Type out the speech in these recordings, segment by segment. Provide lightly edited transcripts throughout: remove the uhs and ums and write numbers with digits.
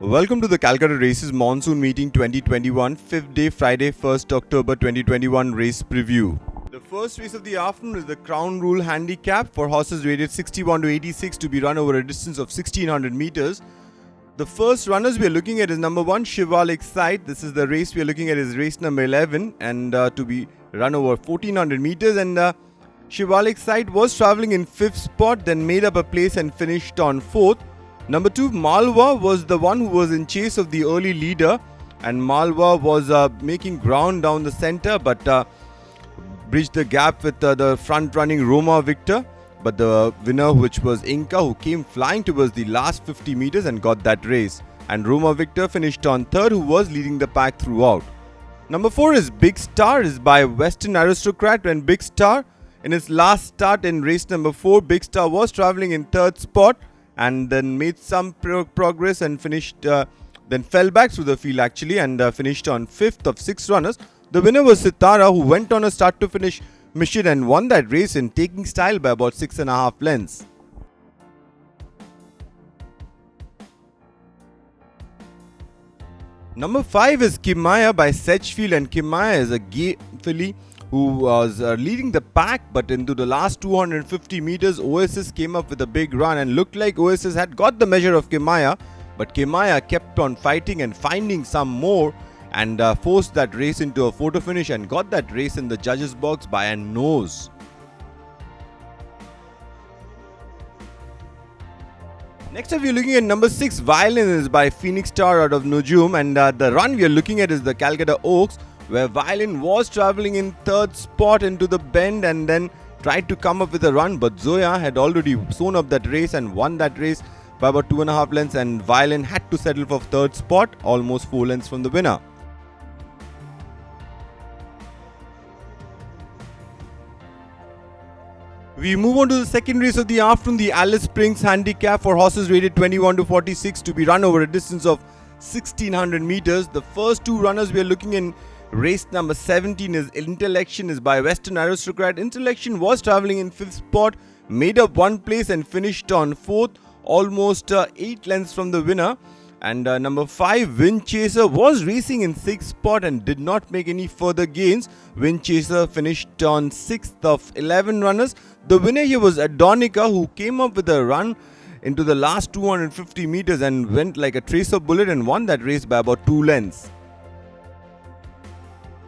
Welcome to the Calcutta Races Monsoon Meeting 2021, 5th day, Friday, 1st October 2021 race preview. The first race of the afternoon is the Crown Rule Handicap for horses rated 61 to 86 to be run over a distance of 1600 meters. The first runners we are looking at is number 1, Shivalik Sight. This is the race we are looking at is race number 11 and to be run over 1400 meters. And Shivalik Sight was travelling in 5th spot, then made up a place and finished on 4th. Number 2, Malwa was the one who was in chase of the early leader, and Malwa was making ground down the centre but bridged the gap with the front running Roma Victor. But the winner, which was Inca, who came flying towards the last 50 meters and got that race. And Roma Victor finished on 3rd, who was leading the pack throughout. Number 4 is Big Star, is by Western Aristocrat. When Big Star, in its last start in race number 4, Big Star was travelling in 3rd spot and then made some progress and finished, then fell back through the field actually and finished on 5th of 6 runners. The winner was Sitara, who went on a start to finish mission and won that race in taking style by about 6.5 lengths. Number 5 is Kimaya by Sedgefield, and Kimaya is a gay filly who was leading the pack, but into the last 250 meters Oasis came up with a big run and looked like Oasis had got the measure of Kimaya, but Kimaya kept on fighting and finding some more and forced that race into a photo finish and got that race in the judges box by a nose. Next up we are looking at number 6, Violin, is by Phoenix Star out of Nujum, and the run we are looking at is the Calcutta Oaks, where Violin was travelling in 3rd spot into the bend and then tried to come up with a run, but Zoya had already sewn up that race and won that race by about 2.5 lengths, and Violin had to settle for 3rd spot, almost 4 lengths from the winner. We move on to the second race of the afternoon, the Alice Springs Handicap for horses rated 21 to 46 to be run over a distance of 1600 meters. The first 2 runners we are looking in race number 17 is Intellection, is by Western Aristocrat. Intellection was travelling in 5th spot, made up 1 place and finished on 4th, almost 8 lengths from the winner. And number 5, Wind Chaser, was racing in 6th spot and did not make any further gains. Wind Chaser finished on 6th of 11 runners. The winner here was Adonica, who came up with a run into the last 250 meters and went like a tracer bullet and won that race by about 2 lengths.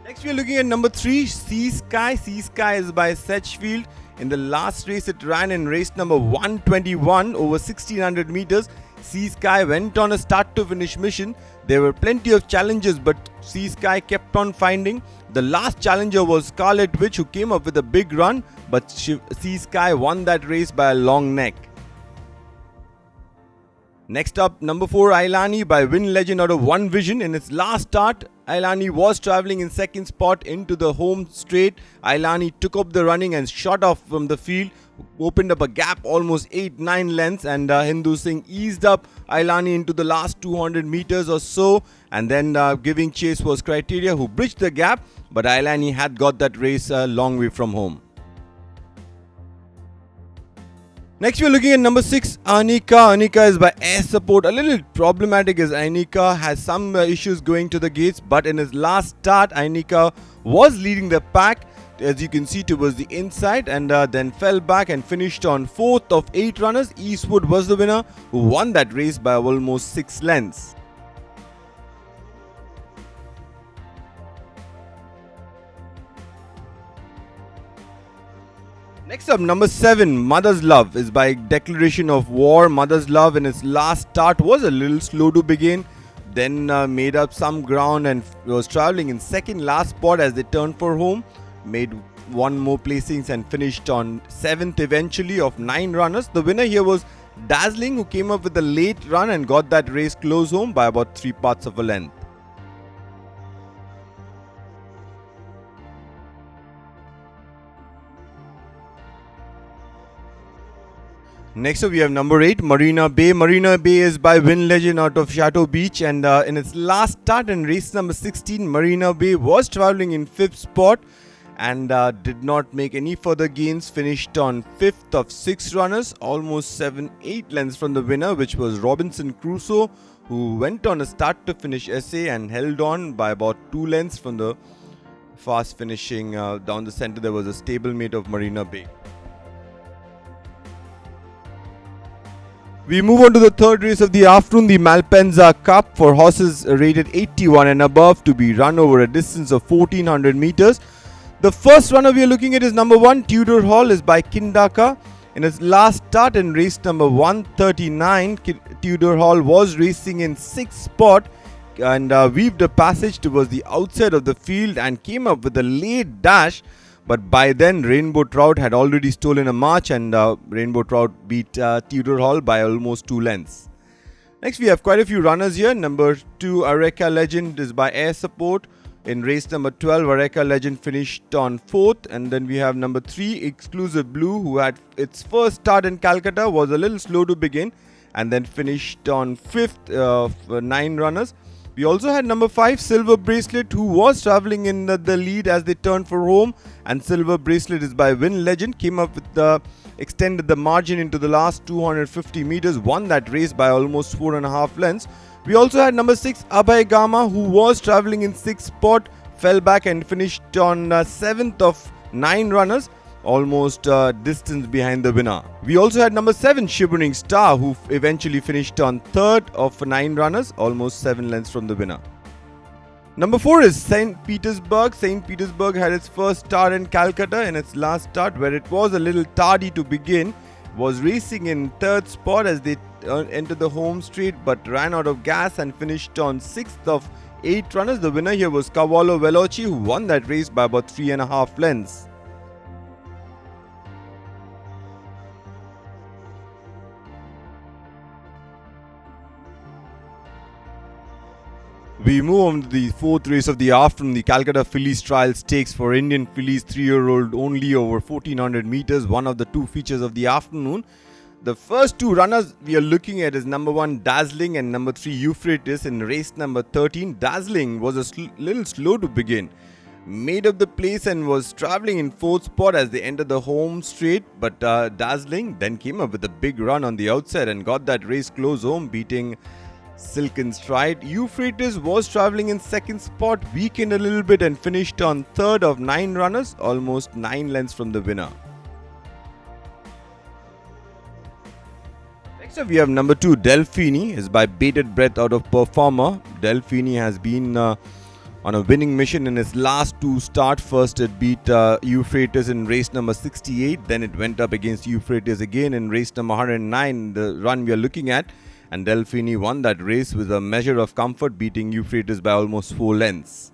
Next we are looking at number 3, Sea Sky. Sea Sky is by Sedgefield. In the last race it ran in race number 121 over 1600 meters. Sea Sky went on a start to finish mission. There were plenty of challenges, but Sea Sky kept on finding. The last challenger was Scarlet Witch, who came up with a big run, but Sea Sky won that race by a long neck. Next up, number 4, Ailani by Win Legend out of One Vision. In its last start, Ailani was travelling in 2nd spot into the home straight. Ailani took up the running and shot off from the field, opened up a gap almost 8-9 lengths, and Hindu Singh eased up Ailani into the last 200 meters or so, and then giving chase was Criteria, who bridged the gap, but Ailani had got that race a long way from home. Next we are looking at number 6, Anika. Anika is by Air Support. A little problematic as Anika has some issues going to the gates, but in his last start Anika was leading the pack, as you can see, towards the inside, and then fell back and finished on 4th of 8 runners. Eastwood was the winner, who won that race by almost 6 lengths. Next up, number 7, Mother's Love, is by Declaration of War. Mother's Love in its last start was a little slow to begin, then made up some ground and was travelling in 2nd last spot as they turned for home. Made 1 more placings and finished on 7th eventually of 9 runners. The winner here was Dazzling, who came up with a late run and got that race close home by about 3/4 of a length. Next up we have number 8, Marina Bay. Marina Bay is by Win Legend out of Chateau Beach, and in its last start in race number 16, Marina Bay was travelling in 5th spot and did not make any further gains. Finished on 5th of 6 runners, almost 7-8 lengths from the winner, which was Robinson Crusoe, who went on a start to finish essay and held on by about 2 lengths from the fast finishing. Down the center there was a stablemate of Marina Bay. We move on to the third race of the afternoon, the Malpensa Cup, for horses rated 81 and above to be run over a distance of 1400 meters. The first runner we are looking at is number 1, Tudor Hall, is by Kindaka. In its last start in race number 139, Tudor Hall was racing in 6th spot and weaved a passage towards the outside of the field and came up with a late dash. But by then, Rainbow Trout had already stolen a march, and Rainbow Trout beat Tudor Hall by almost 2 lengths. Next, we have quite a few runners here. Number 2, Areca Legend, is by Air Support. In race number 12, Areca Legend finished on 4th. And then we have number 3, Exclusive Blue, who had its first start in Calcutta, was a little slow to begin, and then finished on 5th of 9 runners. We also had number 5, Silver Bracelet, who was travelling in the lead as they turned for home. And Silver Bracelet is by Win Legend, came up with extended the margin into the last 250 meters, won that race by almost 4.5 lengths. We also had number 6, Abhay Gama, who was travelling in 6th spot, fell back and finished on 7th of 9 runners, almost distance behind the winner. We also had number 7, Shivering Star, who eventually finished on 3rd of 9 runners, almost 7 lengths from the winner. Number 4 is St. Petersburg. St. Petersburg had its first start in Calcutta. In its last start, where it was a little tardy to begin, was racing in 3rd spot as they entered the home straight, but ran out of gas and finished on 6th of 8 runners. The winner here was Cavallo Veloci, who won that race by about 3.5 lengths. We move on to the fourth race of the afternoon, the Calcutta Fillies Trial Stakes for Indian fillies 3-year-old only over 1400 meters, one of the 2 features of the afternoon. The first 2 runners we are looking at is number 1, Dazzling, and number 3, Euphrates. In race number 13, Dazzling was a little slow to begin, made up the place and was travelling in 4th spot as they entered the home straight, but Dazzling then came up with a big run on the outside and got that race close home, beating Silken Stride. Euphrates was travelling in 2nd spot, weakened a little bit and finished on 3rd of 9 runners, almost 9 lengths from the winner. Next up we have number 2, Delphini, is by Bated Breath out of Performer. Delphini has been on a winning mission in its last 2 starts. First it beat Euphrates in race number 68, then it went up against Euphrates again in race number 109, the run we are looking at. And Delphini won that race with a measure of comfort, beating Euphrates by almost 4 lengths.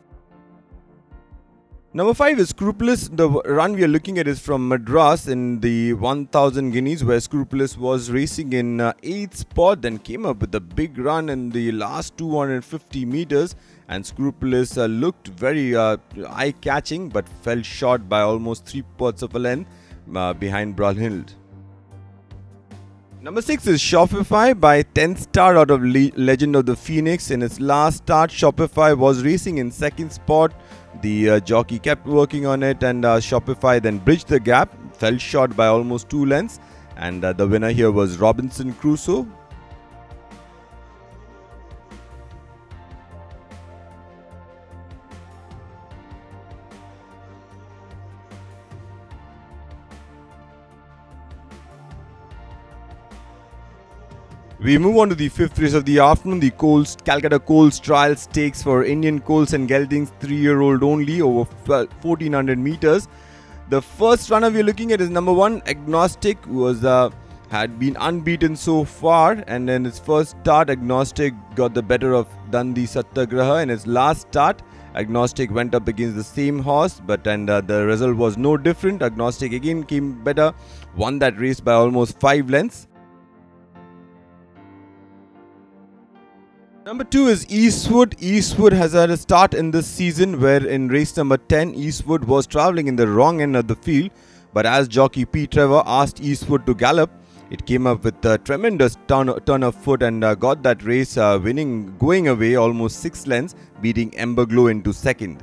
Number 5 is Scrupulous. The run we are looking at is from Madras in the 1000 guineas, where Scrupulous was racing in 8th spot, then came up with a big run in the last 250 meters. And Scrupulous looked very eye-catching, but fell short by almost 3/4 of a length behind Brunhild. Number 6 is Shopify by 10th Star out of Legend of the Phoenix. In its last start, Shopify was racing in 2nd spot. The jockey kept working on it, and Shopify then bridged the gap, fell short by almost 2 lengths, and the winner here was Robinson Crusoe. We move on to the 5th race of the afternoon, the Calcutta Coles Trial Stakes for Indian Coles and Geldings 3-year-old only over 1400 meters. The first runner we are looking at is number 1, Agnostic, who had been unbeaten so far, and in its first start, Agnostic got the better of Dundee Satyagraha. In its last start, Agnostic went up against the same horse, but the result was no different. Agnostic again came better, won that race by almost 5 lengths. Number 2 is Eastwood. Eastwood has had a start in this season where in race number 10, Eastwood was travelling in the wrong end of the field, but as jockey P. Trevor asked Eastwood to gallop, it came up with a tremendous turn of foot and got that race winning, going away almost 6 lengths, beating Ember Glow into 2nd.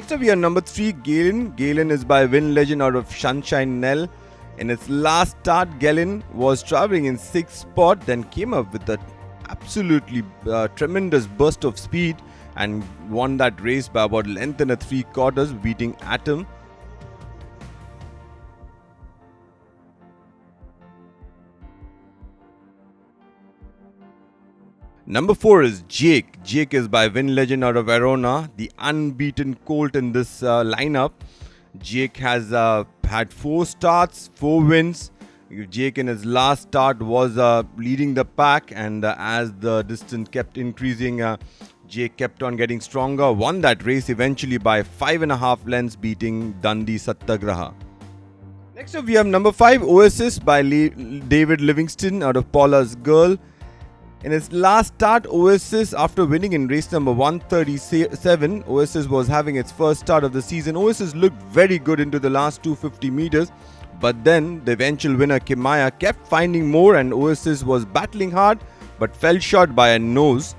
Next up we have number 3, Galen. Galen is by Win Legend out of Sunshine Nell. In its last start, Galen was traveling in 6th spot, then came up with a absolutely tremendous burst of speed and won that race by about length and a 3/4, beating Atom. Number 4 is Jake. Jake is by Win Legend out of Arona, the unbeaten colt in this lineup. Jake has had 4 starts, 4 wins. Jake in his last start was leading the pack, and as the distance kept increasing, Jake kept on getting stronger, won that race eventually by 5.5 lengths, beating Dundee Satyagraha. Next up we have number 5, Oasis by David Livingston out of Paula's Girl. In its last start, Oasis, after winning in race number 137, Oasis was having its first start of the season. Oasis looked very good into the last 250 meters, but then the eventual winner Kimaya kept finding more, and Oasis was battling hard but fell short by a nose.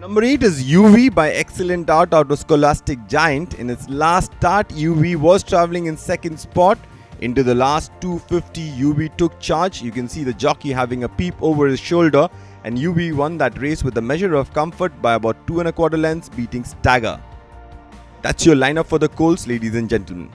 Number 8 is UV by Excellent Art out of Scholastic Giant. In its last start, UV was travelling in 2nd spot. Into the last 250, UV took charge. You can see the jockey having a peep over his shoulder, and UV won that race with a measure of comfort by about 2.25 lengths, beating Stagger. That's your lineup for the Colts, ladies and gentlemen.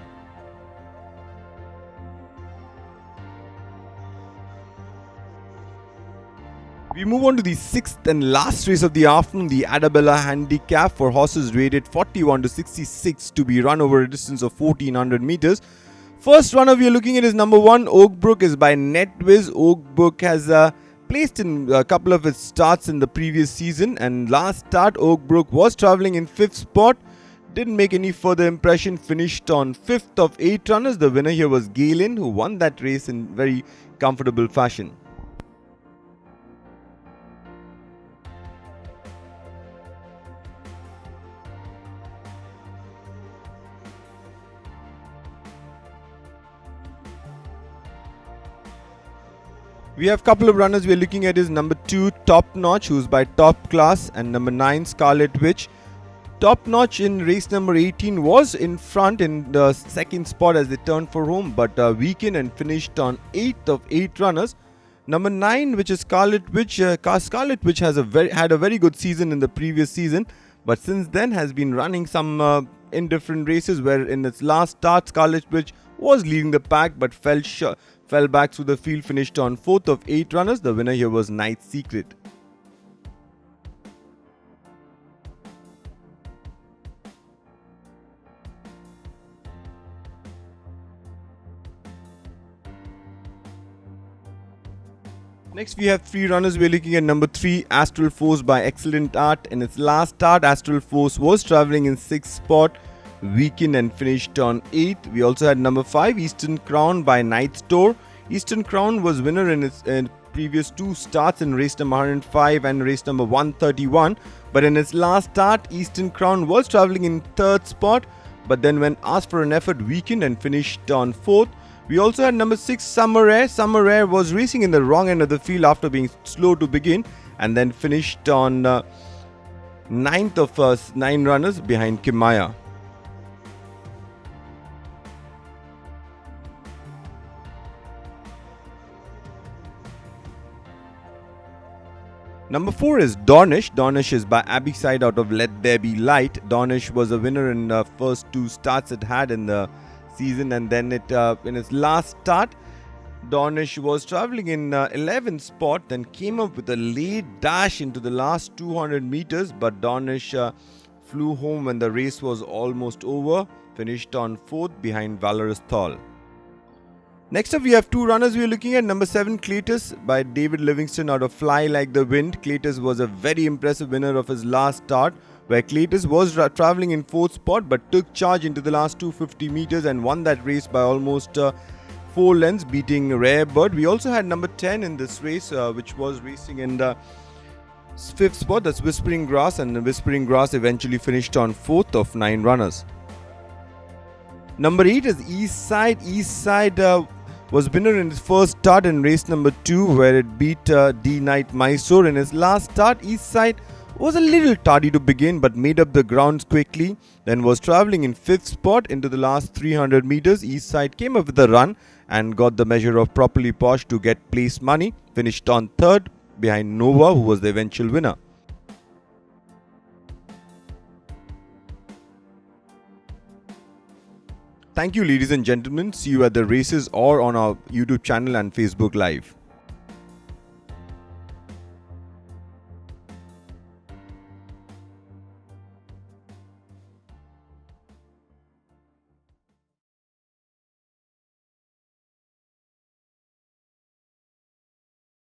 We move on to the 6th and last race of the afternoon, the Adabella Handicap for horses rated 41 to 66 to be run over a distance of 1400 meters. First runner we are looking at is number 1, Oakbrook, is by NetWiz. Oakbrook has placed in a couple of its starts in the previous season, and last start Oakbrook was travelling in 5th spot. Didn't make any further impression, finished on 5th of 8 runners. The winner here was Galen, who won that race in very comfortable fashion. We have a couple of runners we are looking at is number 2, Top Notch, who's by Top Class, and number 9, Scarlet Witch. Top Notch in race number 18 was in front in the 2nd spot as they turned for home, but weakened and finished on 8th of 8 runners. Number 9, which is Scarlet Witch. Scarlet Witch has had a very good season in the previous season, but since then has been running some indifferent races, where in its last start Scarlet Witch was leading the pack but fell back through the field, finished on 4th of 8 runners. The winner here was Night Secret. Next we have 3 runners. We are looking at number 3, Astral Force by Excellent Art. In its last start, Astral Force was travelling in 6th spot, weakened and finished on 8th. We also had number 5, Eastern Crown by Night Store. Eastern Crown was winner in its previous 2 starts in race number 105 and race number 131, but in its last start, Eastern Crown was travelling in 3rd spot, but then when asked for an effort, weakened and finished on 4th. We also had number 6, Summer Air. Summer Air was racing in the wrong end of the field after being slow to begin, and then finished on 9th of 9 runners behind Kimaya. Number 4 is Dornish. Dornish is by Abbeyside out of Let There Be Light. Dornish was a winner in the first 2 starts it had in the season, and then in its last start, Dornish was travelling in 11th spot, then came up with a late dash into the last 200 meters, but Dornish flew home when the race was almost over, finished on 4th behind Valorous Thal. Next up we have 2 runners. We are looking at number 7, Cletus by David Livingston out of Fly Like the Wind. Cletus was a very impressive winner of his last start, where Cletus was travelling in 4th spot but took charge into the last 250 meters and won that race by almost 4 lengths, beating Rare Bird. We also had number 10 in this race, which was racing in the 5th spot, that's Whispering Grass, and the Whispering Grass eventually finished on 4th of 9 runners. Number 8 is East Side. East Side was winner in its first start in race number 2, where it beat D Knight Mysore. In its last start, East Side Was a little tardy to begin but made up the grounds quickly, then was travelling in 5th spot. Into the last 300 metres, Eastside came up with a run and got the measure of Properly Posh to get place money, finished on 3rd behind Nova, who was the eventual winner. Thank you, ladies and gentlemen. See you at the races or on our YouTube channel and Facebook Live.